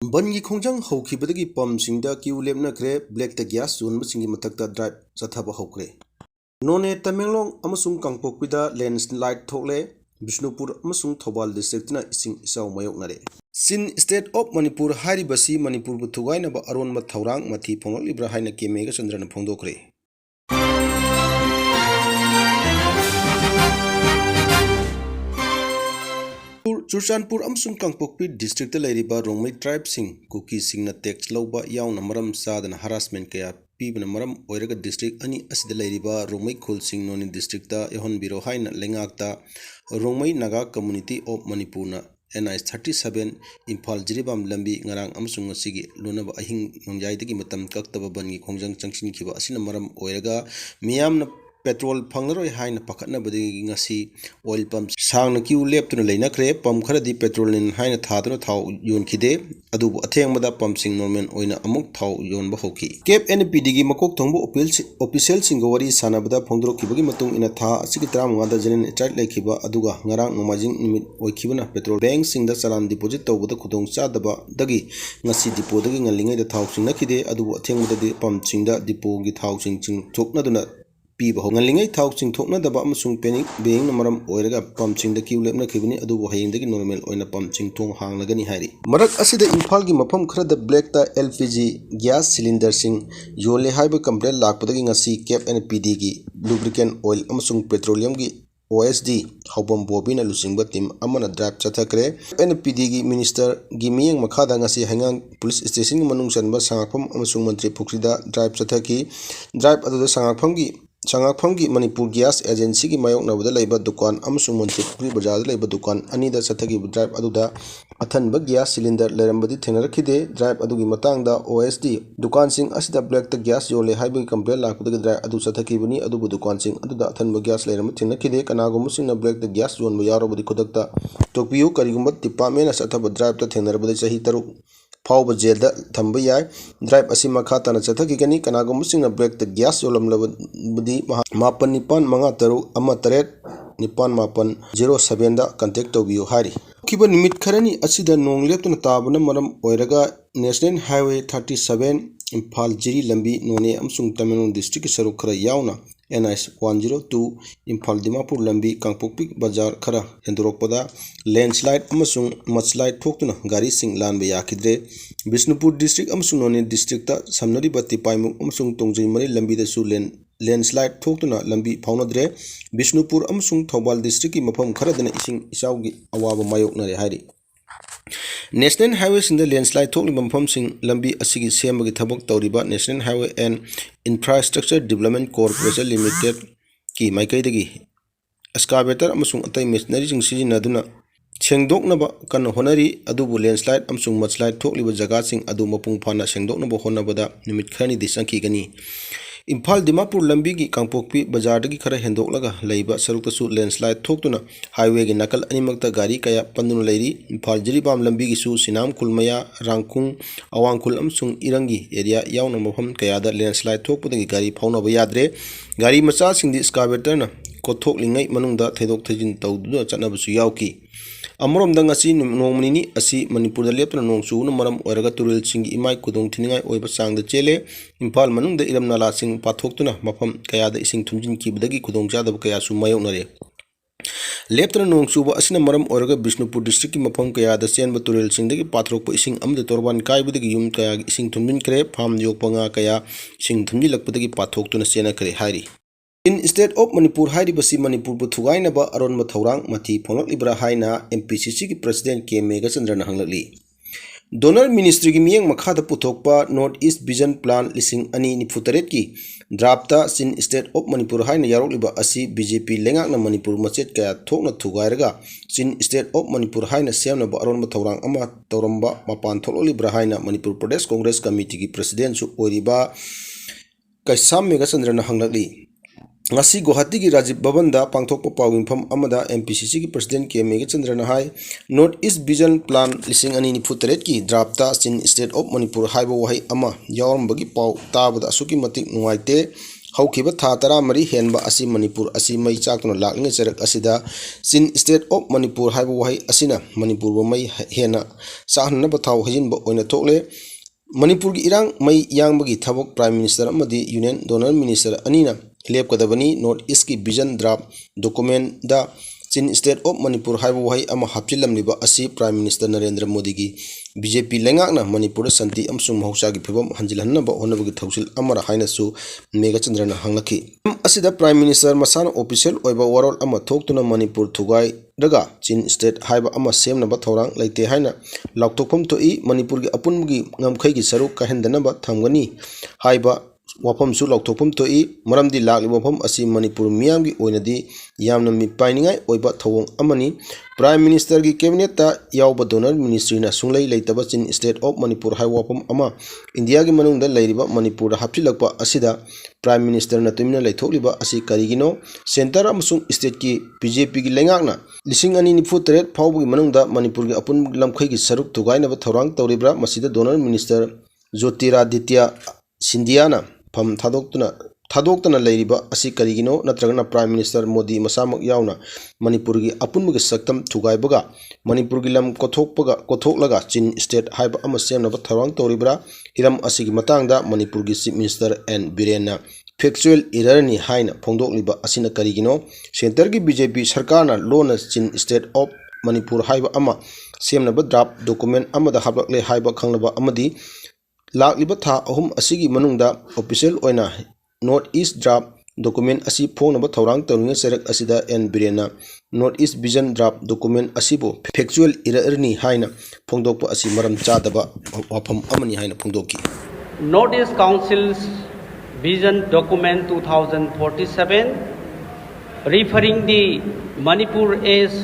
Bangi Khongjang Hokibadagi Pumsingda Kiu Lemnakre, Black the Gas, Sunmasingi Matakta Drive, Sataba Hokre. None Tamelong Amasung Kangpokida, Landslide Tole, Bishnupur Amasung Thobal Districtna Ising Isau Mayoknare. Sin State of Manipur Haribasi Manipur Butugainaba Aronba Thourang Mathi Phonglaklabara Haina Kemega Chandrana Phongdokre. Churchanpur Amsung Kangpokpi District Lariba Rongmai Tribe Sing Cookie Singna Text Loba Yaw Namaram Sadan Harassment Kaya Piban Maram Oiraga District Ani Asida Lariba Rongmai Khul Sing Noni District Ehon Biro Haina Lengakta Rongmai Naga Community of Manipurna NIS 37 Impal Jiribam Lambi Ngarang Amsung Sigi Lunaba Ahing Nongjai Matam Kaktaba Bangi Khongjang Changshin Kiba Asina Maram Oiraga Miam Petrol Phanglaroi haina pakatna badi ngasi oil pump sangna kiu leptuna leina kre pump kharadi petrol nin haina thaduna thau yon khide adubu athengmada pump sing normal oina amuk thau yon ba hoki Cape NPD gi makok thongbu official singawari sanabada phongdro kibagi matung ina tha asigi tram ngada jenen chart lekhiba aduga ngarang nomajing nimit oikhibana petrol bank singda chalan deposit tawbada khudong chadaba dagi ngasi depo dagi ngalingai da thau singna khide adubu athengmada di pump singda depo gi thau sing thokna duna Piba Ngalingay Tau Sing Tokna the Bamasung Penny being Namaram Oiraga pumping the Kiu Lemna Kibini Adu Haying the normal oina pumping Tong Hang Lagani Hari. Marak Asida Impalgi Mapam Kra the Black the LPG gas cylinder sing Yole Hyber Complaint Lakpadaking a sea cap and PDG lubricant oil Amasung petroleum gi OSD Haubam Bobina Lusingba team Amana Drap Chatakre NPD Minister Gimiang Makada Ngasi Hangang Police Station Manung Sanba Sangapam Amasung Mantri Pukrida Drive Chataki Drive Adu Sangapamgi Sangapamgi Manipur Gas Agency ki mayok nabada laiba dukan amasung Mantri Pukri Bajar laiba dukan anida satagi drive aduda athanba gas cylinder lerambadi thenarakhide drive adugi matangda OSD dukan sing asida black the gas yole haibi complaint lakudagi drive adu sathaki buni adubu dukan sing aduda athanba gas leram thenarakhide kanago musingna black the gas zone yarobadi khudakta tokpiu karigumba department asathaba drive ta thenarabadi chahi taruk Pau Jelda Tambaya, drive Asimaka Tana Chatakigani, Kanagomusing break the gas Yolam Labudi Mapan Nipan Mangataru Amataret Nipan Mapan 07 contact of you Hari. Kiban Mid Karani Asida Nong left on Tabana Maram Oiraga National Highway 37 Impal Jiri Lambi None Amsung Tamil District Sarukara Yauna. NIS 102 Impal Dimapur Lambi Kangpokpi Bajar Khara Hendurokpada landslide amasung mudslide thoktuna gari sing lan be yakidre Bishnupur district amasung None district ta samnari batti paimuk amasung tongjai mari lambi da su landslide thoktuna lambi phaunadre Bishnupur amasung Thobal district ki mafam kharadana ising isaugi awaba mayoknare hari National Highways in the landslide talk Mafam Sing Lambi Asigi Semagi Tabok Tauriba National Highway and Infrastructure Development Corporation Limited Ki Maikaidagi Excavator Amasung Atai Machinery Sing Naduna Sengdok Naba Kan Honari Adubu landslide Amsung mudslide talk liba Jaga Sing Adu Mapung Pana Sengdok Naba Honabada Nimit Khani Disanki Gani Impal Dimapur Lambi ki Kangpokpi Bajar dagi khara hendoklaga leiba sarukta su landslide thoktuna highway gi nakal animakta gari kaya pandunu leiri Impal Jiribam Lambi gi su Sinam Kulmaya Rangkung Awangkul amsung Irangi area yauna mafam kaya da landslide thokpudagi gari phauna ba yadre gari macha singdi excavator na kothok lingai manungda thedok thejin tawdu chanabasu yauki Amorom dang asi nongmani asi Manipur da lepna nongchu na maram oiraga turil sing imai kudong thiningai oiba sangda chele Impal manung da iram nala sing pathoktuna mafam kaya da ising thumjin kibadagi kudong chadaba kaya su mayoknare lepna nongchu ba asina maram oiraga Bishnupur district ki mafam kaya da chenba turil sing dagi pathokpa ising amda torban kaibudagi yum kaya ising thumjin kre pham yokpanga kaya ising thumji lakpudagi pathoktuna chena kre hari In state of Manipur Hairibasi Manipur Butugainaba Aronba Thourang Mathi Phonglaklabara Haina MPCC ki President Kemega Chandrana Hanglakli Donor Ministry ki Miyang Makhada Puthokpa North East Vision Plan Lising Ani Nifutaret ki Drafta Sin State of Manipur Haina Yarokliba Asi BJP Lengakna Manipur Machet Kaya Thokna Thugairaga Sin State of Manipur Haina Semnaba Aronba Thourang Ama Tauramba Mapan Phonglaklabara Haina Manipur Pradesh Congress Committee ki President su Oiriba Kaisam Mega Chandrana Hanglakli Ngasi Guwahati ki Rajiv Bhavan da pangthokpa pawimpham amada MPCC ki President Kemega Chandrana hai North East Vision Plan lising ani nifutaret ki drafta Sin State of Manipur haiba wahai ama yawarambagi paw tabada asuki matik nungaite हौखिबा था 13 हेनबा असि मणिपुर असि मई चाकतुना लाक्लिंग चरक असिदा चिन state of Manipur हाइबा वहाई असिना मणिपुर बो मई हेना साहननबा थाव हजिनबा ओइना थोकले मणिपुर की इरांग मई यांबगी थबक प्राइम मिनिस्टर अमदी यूनियन डोनर मिनिस्टर अनिना लेपकदबनी नॉर्थ ईस्ट की विजन ड्राफ्ट डॉक्यूमेंट दा चिन स्टेट ऑफ मणिपुर हाइबा वहाई अमा हापचिलमलिबा असि प्राइम मिनिस्टर नरेंद्र मोदी की बीजेपी लेंगाकना मणिपुर संति अमसुंग महौसा की फिबम हंजिलहन्नबा होनबगी थौसिल अमरा हाइनसु मेघचंद्रन हंगलखि असिदा प्राइम मिनिस्टर मसाना ऑफिशियल ओइबा वरोल अमा थोक्तुना मणिपुर थुगाई रगा चिन स्टेट हाइबा अमा सेमनबा थौरांग लेते हाइना लाउथोकफम थोई मणिपुर की अपुनबगी ngamkhai सरुक कहंदनबा थमगनी हाइबा वफमसु लाउथोकफम थोई मरमदी लाक्लिबा वफम असि मणिपुर मियामगी ओइनदी यामना मिपाइनिंगाई ओइबा थौंग अमनी प्राइम मिनिस्टर की कैबिनेट ता यावबा डोनर मिनिस्ट्री ना सुंगलै लेतबा चिन स्टेट ऑफ मणिपुर हाइ वफम अमा इंडिया की मनुंगदा लेरिबा मणिपुर हापचिलकपा असिदा प्राइम मिनिस्टर ना तुमिना लेथोकलिबा असि करिगिनो सेंटर अमसुंग स्टेट की बीजेपी की लेंगाकना 2023 फावबगी मनुंगदा मणिपुर की अपुन लमखै की सरुक थुगाइनबा थौरांग तौरिब्रा मसिदा डोनर मिनिस्टर ज्योतिरादित्य सिंधियाना फम थादोक्तना लेरिबा असि करिगिनो नत्रगना प्राइम मिनिस्टर मोदी मसामक यावना मणिपुर की अपुनबगी सक्तम थुगाइबगा मणिपुर की लम कोथोकलगा चिन स्टेट हाइबा अमा सेमनबा थौरांग तौरिब्रा हिरम असिगी मतांगदा मणिपुर की chief minister N Biren factual एररनी हाइना फोंदोकलिबा असिना करिगिनो सेंटर की बीजेपी सरकार लोन चिन स्टेट ऑफ मणिपुर हाइबा अमा सेमनबा ड्राफ्ट डॉक्यूमेंट अमदा हाबलकले हाइबा खंगलबा अमदी लाक्लिबा था अहुम असिगी मनुंगदा ऑफिशियल ओइना नॉर्थ ईस्ट ड्राफ्ट डॉक्यूमेंट असी फोंगनबा थौरांग तौरिंग चरक असिदा एन बिरेना north east vision draft document असिबो फैक्चुअल एररनी हाइना फोंदोकपा असी मरम चादबा वफम अमनी हाइना फोंदोकी north east council's vision document 2047 referring the Manipur as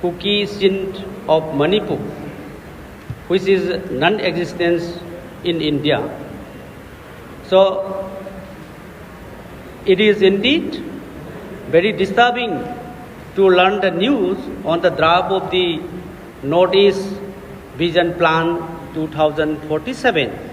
cookie Sindh of Manipur, which is non-existence in India. So it is indeed very disturbing to learn the news on the draft of the Northeast Vision Plan 2047.